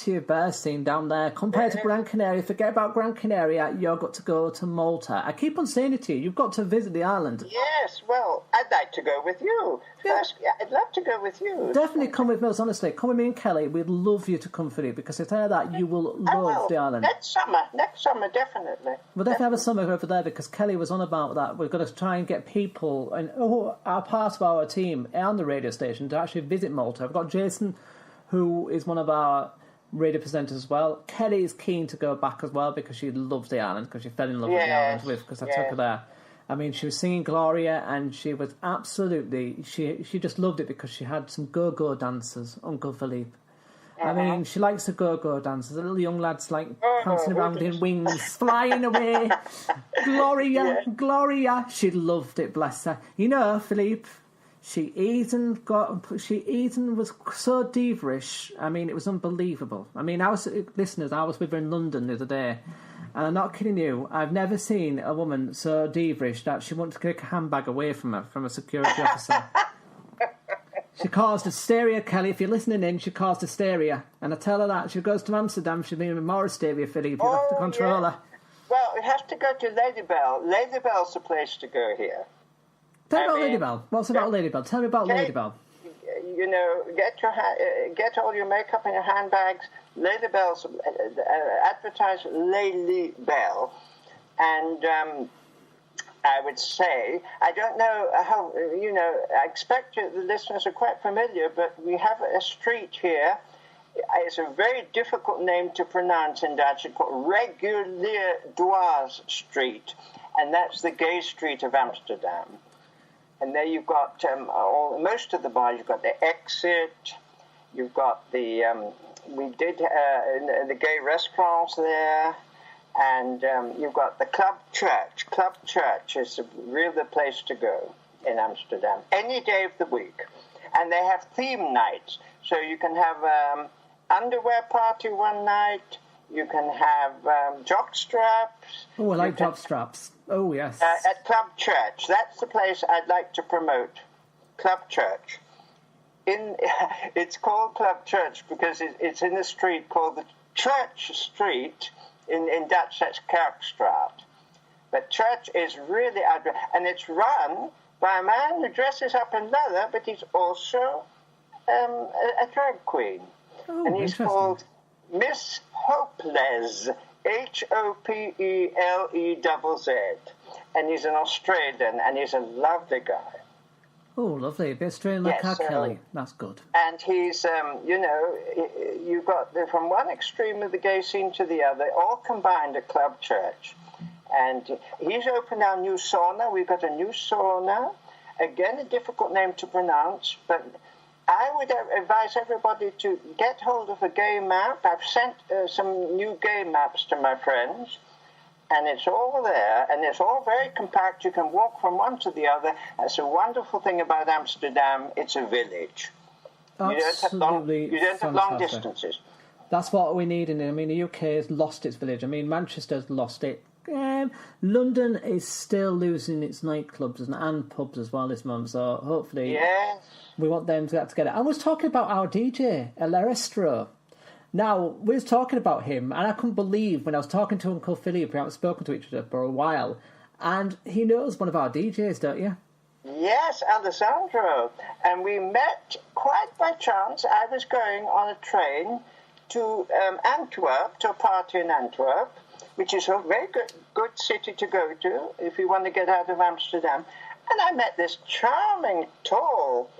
to your bear scene down there. Compared to Gran Canaria, forget about Gran Canaria, you've got to go to Malta. I keep on saying it to you, you've got to visit the island. Yes, well, I'd like to go with you. Yeah. First, I'd love to go with you. Definitely come with us, honestly. Come with me and Kelly. We'd love you to come for it, because if they're that, you will love the island. Next summer, definitely. We'll definitely have a summer over there, because Kelly was on about that. We're going to try and get people and are part of our team and the radio station to actually visit Malta. I've got Jason, who is one of our radio presenters as well. Kelly is keen to go back as well, because she loves the island, because she fell in love with the island because I took her there. I mean, she was singing Gloria, and she was absolutely... She just loved it, because she had some go-go dancers, Uncle Philippe. I mean, she likes the go-go dancers. The little young lads like prancing around in wings, flying away. Gloria. She loved it, bless her. You know, Philippe... She even was so diva-ish. I mean, it was unbelievable. I mean, I was with her in London the other day, and I'm not kidding you, I've never seen a woman so diva-ish that she wanted to take a handbag away from a security officer. She caused hysteria, Kelly. If you're listening in, she caused hysteria. And I tell her that. She goes to Amsterdam, she'll be in more hysteria, Philippe. You'll have to control her. Well, we have to go to Lady Bell. Lady Bell's the place to go here. Tell me about Lady Bell. What's about Lady Bell? Tell me about Lady Bell. You know, get all your makeup in your handbags. Lady Bell's advertise Lady Bell, and I would say, I don't know how, I expect the listeners are quite familiar, but we have a street here. It's a very difficult name to pronounce in Dutch. It's called Regulierdwaas Street, and that's the gay street of Amsterdam. And there you've got most of the bars. You've got the Exit. You've got the the gay restaurants there, and you've got the Club Church. Club Church is really the place to go in Amsterdam any day of the week, and they have theme nights. So you can have underwear party one night. You can have jock straps. Oh, I like jock straps. Oh, yes. At Club Church. That's the place I'd like to promote. Club Church. It's called Club Church because it's in a street called the Church Street. In Dutch, that's Kerkstraat. But church is really out there. And it's run by a man who dresses up in leather, but he's also a drag queen. Oh, and he's called Miss Hopelez, Hopelezz, and he's an Australian, and he's a lovely guy. Oh, lovely. A bit Australian like our Kelly. That's good. And he's, you've got from one extreme of the gay scene to the other, all combined at Club Church. And he's opened our new sauna. We've got a new sauna. Again, a difficult name to pronounce, but I would advise everybody to get hold of a gay map. I've sent some new gay maps to my friends, and it's all there, and it's all very compact. You can walk from one to the other. That's a wonderful thing about Amsterdam. It's a village. Absolutely. You don't have long distances. That's what we need. I mean, the UK has lost its village. I mean, Manchester's lost it. London is still losing its nightclubs and pubs as well this month, so hopefully we want them to get together. I was talking about our DJ, Elarestro. Now, we was talking about him, and I couldn't believe when I was talking to Uncle Philippe, we haven't spoken to each other for a while, and he knows one of our DJs, don't you? Yes, Alessandro. And we met quite by chance. I was going on a train to Antwerp, to a party in Antwerp, which is a very good city to go to if you want to get out of Amsterdam. And I met this charming, tall,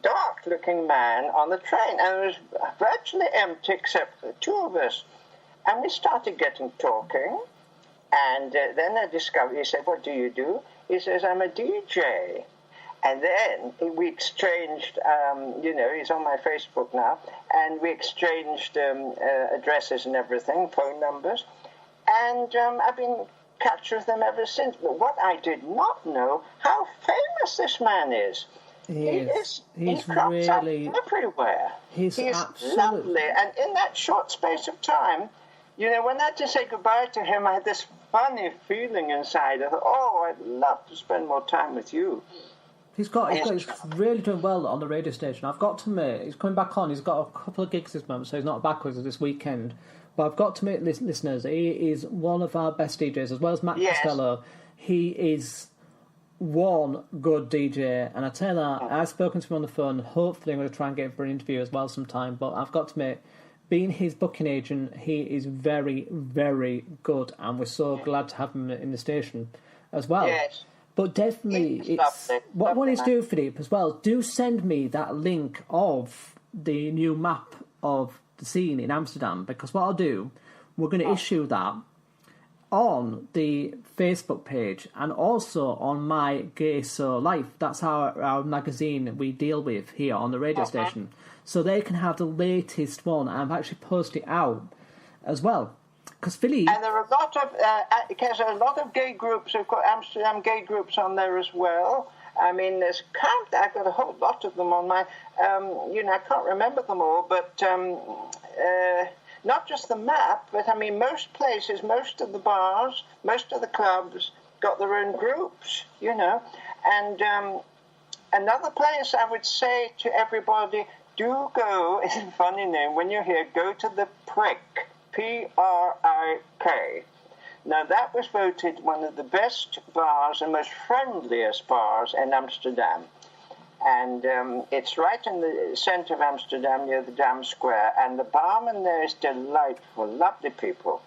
dark-looking man on the train, and it was virtually empty except for the two of us. And we started getting talking, and then I discovered, he said, "What do you do?" He says, "I'm a DJ." And then we exchanged, he's on my Facebook now, and we exchanged addresses and everything, phone numbers. And I've been catch with them ever since. But what I did not know, how famous this man is. He's cropped up everywhere. He's lovely. And in that short space of time, when I had to say goodbye to him, I had this funny feeling inside. I thought, I'd love to spend more time with you. He's really doing well on the radio station. I've got to admit, he's coming back on. He's got a couple of gigs this month, so he's not backwards this weekend. But I've got to admit, listeners, he is one of our best DJs, as well as Matt Costello. He is one good DJ, and I tell you that, I've spoken to him on the phone. Hopefully I'm going to try and get him for an interview as well sometime, but I've got to admit, being his booking agent, he is very, very good, and we're so glad to have him in the station as well. Yes. But definitely, it's what I want to do, Philippe, as well. Do send me that link of the new map of the scene in Amsterdam, because what I'll do, we're going to issue that on the Facebook page and also on my Gay So Life. That's our magazine we deal with here on the radio station. So they can have the latest one, and I've actually posted it out as well. Because Philly... And there are a lot of gay groups. We've got Amsterdam gay groups on there as well. I mean, I've got a whole lot of them on my... I can't remember them all, but not just the map, but I mean, most places, most of the bars, most of the clubs got their own groups, And another place I would say to everybody, do go, it's a funny name, when you're here, go to the Prick. P-R-I-K. Now, that was voted one of the best bars and most friendliest bars in Amsterdam. And it's right in the centre of Amsterdam near the Dam Square. And the barman there is delightful, lovely people.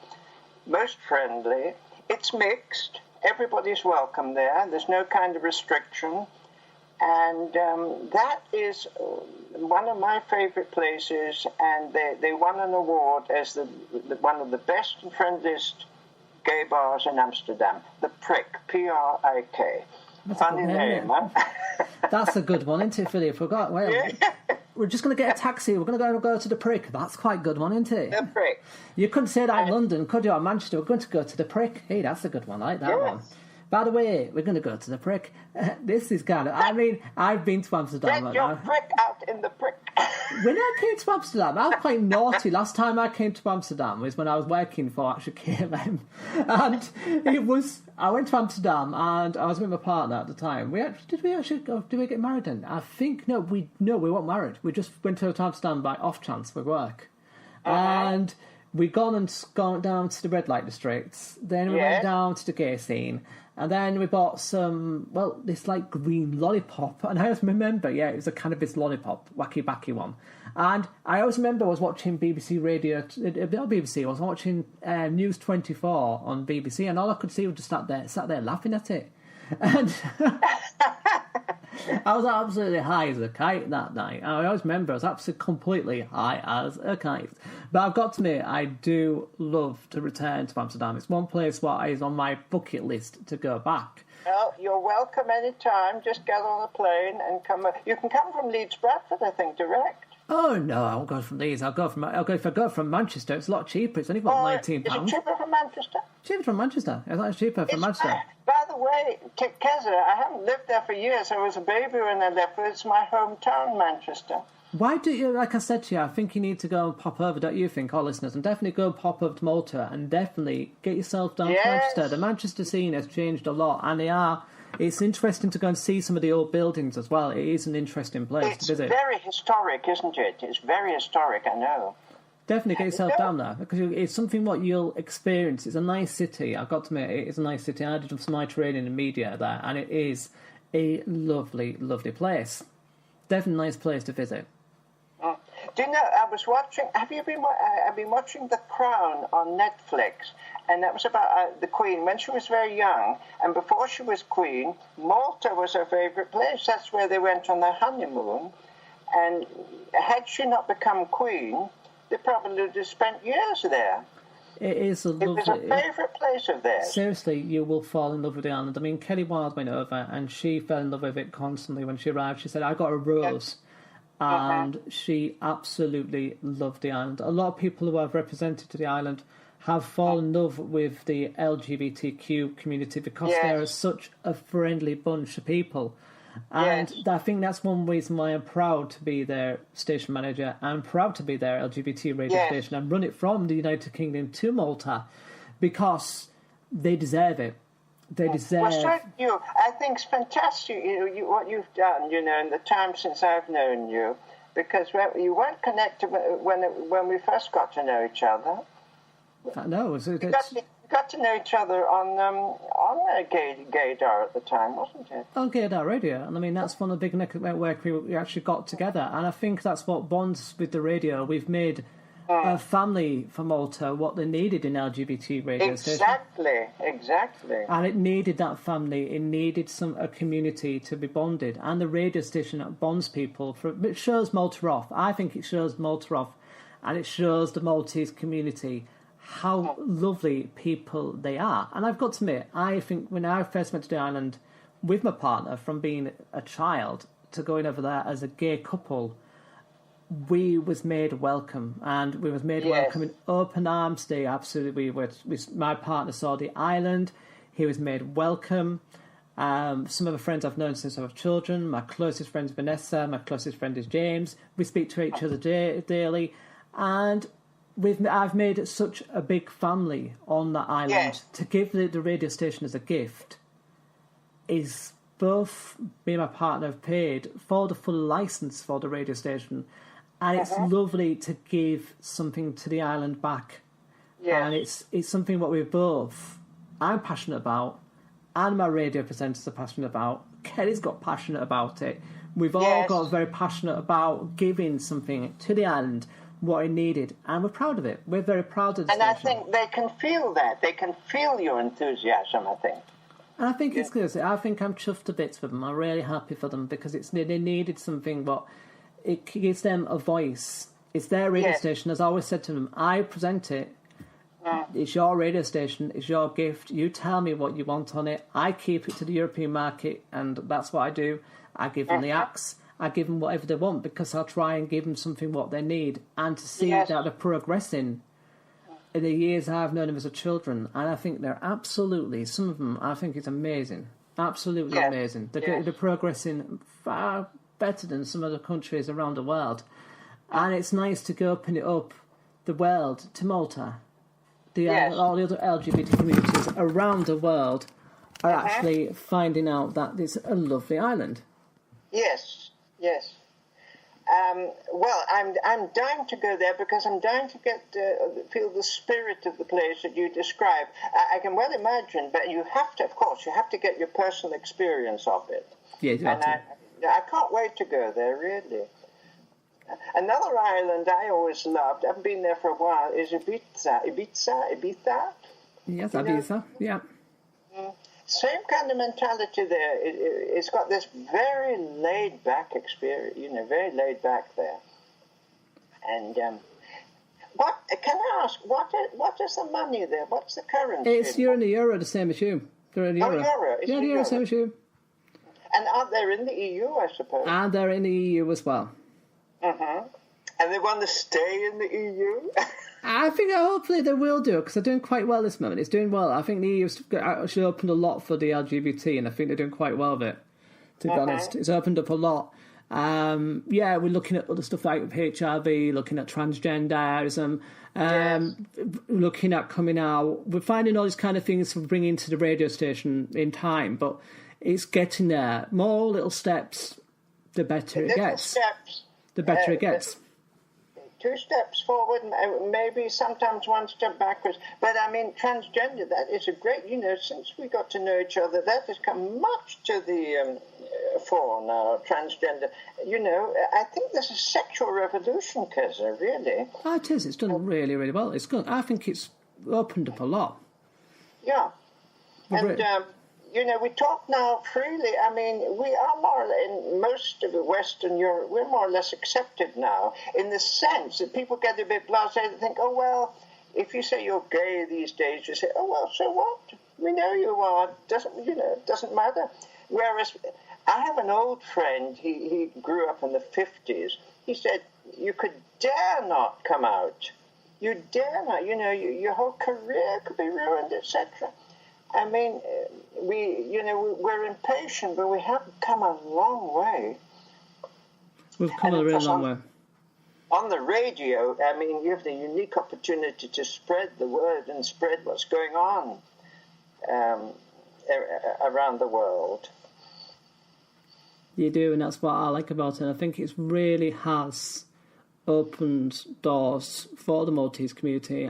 Most friendly. It's mixed. Everybody's welcome there. There's no kind of restriction. And that is one of my favourite places, and they won an award as one of the best and friendliest gay bars in Amsterdam. The Prick, P-R-I-K. Funny name, huh? That's a good one, isn't it, Philly? I forgot. Well, we're just going to get a taxi. We're going to go to the Prick. That's quite a good one, isn't it? The Prick. You couldn't say that in London, could you? Or Manchester. We're going to go to the Prick. Hey, that's a good one. I like that one. By the way, we're going to go to the Prick. This is kind of... I mean, I've been to Amsterdam. Get your prick out in the Prick. When I came to Amsterdam, I was quite naughty. Last time I came to Amsterdam was when I was working for actually KLM. And it was... I went to Amsterdam and I was with my partner at the time. Did we get married then? I think... No, we weren't married. We just went to Amsterdam by off chance for work. And... we'd gone down to the red light districts, then we went down to the gay scene, and then we bought this like green lollipop, and I always remember, it was a cannabis lollipop, wacky backy one. And I always remember I was watching BBC Radio, not BBC, I was watching News 24 on BBC, and all I could see was just sat there laughing at it. And I was absolutely high as a kite that night. I always remember I was absolutely completely high as a kite. But I've got to admit, I do love to return to Amsterdam. It's one place what is on my bucket list to go back. Well, you're welcome any time. Just get on a plane and come. You can come from Leeds Bradford, I think, direct. Oh no, I won't go from Leeds. If I go from Manchester, it's a lot cheaper. It's only about £19. Is it cheaper from Manchester? Cheaper from Manchester. It's not cheaper from Manchester. By the way, Keza, I haven't lived there for years. I was a baby when I left, but it's my hometown, Manchester. Why do you, like I said to you, I think you need to go and pop over, don't you think, all listeners? And definitely go and pop over to Malta and definitely get yourself down to Manchester. The Manchester scene has changed a lot, and it's interesting to go and see some of the old buildings as well. It is an interesting place to visit. It's very historic, isn't it? It's very historic, I know. Definitely get yourself down there, because it's something what you'll experience. It's a nice city. I've got to admit, it is a nice city. I did some of my training in media there, and it is a lovely, lovely place. Definitely a nice place to visit. Do you know, I was watching, I've been watching The Crown on Netflix, and that was about the Queen when she was very young, and before she was Queen, Malta was her favourite place. That's where they went on their honeymoon, and had she not become Queen, they probably would have spent years there. It is a lovely... It was a favourite place of theirs. Seriously, you will fall in love with the island. I mean, Kelly Wilde went over, and she fell in love with it constantly when she arrived. She said, I got a rose. And she absolutely loved the island. A lot of people who have represented to the island have fallen in love with the LGBTQ community because they're such a friendly bunch of people. And I think that's one reason why I'm proud to be their station manager. I'm proud to be their LGBT radio station and run it from the United Kingdom to Malta, because they deserve it. They deserve... Well, so do you. I think it's fantastic what you've done, in the time since I've known you, because you weren't connected when we first got to know each other. No, we got to know each other on Gaydar at the time, wasn't it? On Gaydar Radio, and I mean that's one of the big network we actually got together, and I think that's what bonds with the radio. We've made a family for Malta what they needed in LGBT radio station. Exactly. And it needed that family. It needed a community to be bonded, and the radio station that bonds people. It shows Malta off. I think it shows Malta off, and it shows the Maltese community how lovely people they are. And I've got to admit, I think when I first went to the island with my partner, from being a child to going over there as a gay couple, we was made welcome, and we was made welcome in open arms. They absolutely were. My partner saw the island. He was made welcome. Some of the friends I've known since I was children. My closest friend is Vanessa. My closest friend is James. We speak to each other daily, and I've made such a big family on that island. Yes. To give the radio station as a gift is both me and my partner have paid for the full license for the radio station, and it's lovely to give something to the island back. Yes. And it's something what I'm passionate about, and my radio presenters are passionate about. Kelly's got passionate about it. We've all got very passionate about giving something to the island, what it needed, and we're proud of it. We're very proud of the station. I think they can feel that. They can feel your enthusiasm, I think. And I think it's good. I think I'm chuffed to bits with them. I'm really happy for them, because they needed something, but it gives them a voice. It's their radio station. As I always said to them, I present it. It's your radio station. It's your gift. You tell me what you want on it. I keep it to the European market, and that's what I do. I give them the acts. I give them whatever they want, because I'll try and give them something what they need, and to see that they're progressing in the years I've known them as a children. And I think they're absolutely, some of them, I think it's amazing. Absolutely amazing. They're progressing far better than some other countries around the world. And it's nice to go open it up, the world, to Malta. All the other LGBT communities around the world are actually finding out that it's a lovely island. Yes. Well, I'm dying to go there, because I'm dying to feel the spirit of the place that you describe. I can well imagine, but you have to get your personal experience of it. Yeah, exactly. And I can't wait to go there, really. Another island I always loved, I've been there for a while, is Ibiza. Ibiza? Yes, Ibiza, yeah. Same kind of mentality there. It's got this very laid-back experience, very laid back there. And what can I ask? What is the money there? What's the currency? It's euro, the same as you. They're in euro. Euro. Yeah, the euro, same as you. And aren't they in the EU, I suppose? And they're in the EU as well. And they want to stay in the EU? I think hopefully they will do, because they're doing quite well this moment. It's doing well. I think the EU's actually opened a lot for the LGBT, and I think they're doing quite well with it, to be honest. It's opened up a lot. We're looking at other stuff like HIV, looking at transgenderism, looking at coming out. We're finding all these kind of things for bringing to the radio station in time, but it's getting there. More little steps, the better it gets. The better it gets. 2 steps forward, maybe sometimes 1 step backwards. But I mean, transgender, that is a great, since we got to know each other, that has come much to the fore now, transgender. I think there's a sexual revolution, Keza, really. Oh, it is. It's done really, really well. It's good. I think it's opened up a lot. Yeah. And, we talk now freely. I mean, we are in most of Western Europe, we're more or less accepted now, in the sense that people get a bit blasé. They think, oh, well, if you say you're gay these days, you say, oh, well, so what? We know you are. Doesn't matter. Whereas I have an old friend, he grew up in the 50s. He said, you could dare not come out. You dare not. Your whole career could be ruined, etc. I mean, we're impatient, but we have come a long way. We've come a really long way. On the radio, I mean, you have the unique opportunity to spread the word and spread what's going on. around the world. You do, and that's what I like about it. I think it really has opened doors for the Maltese community.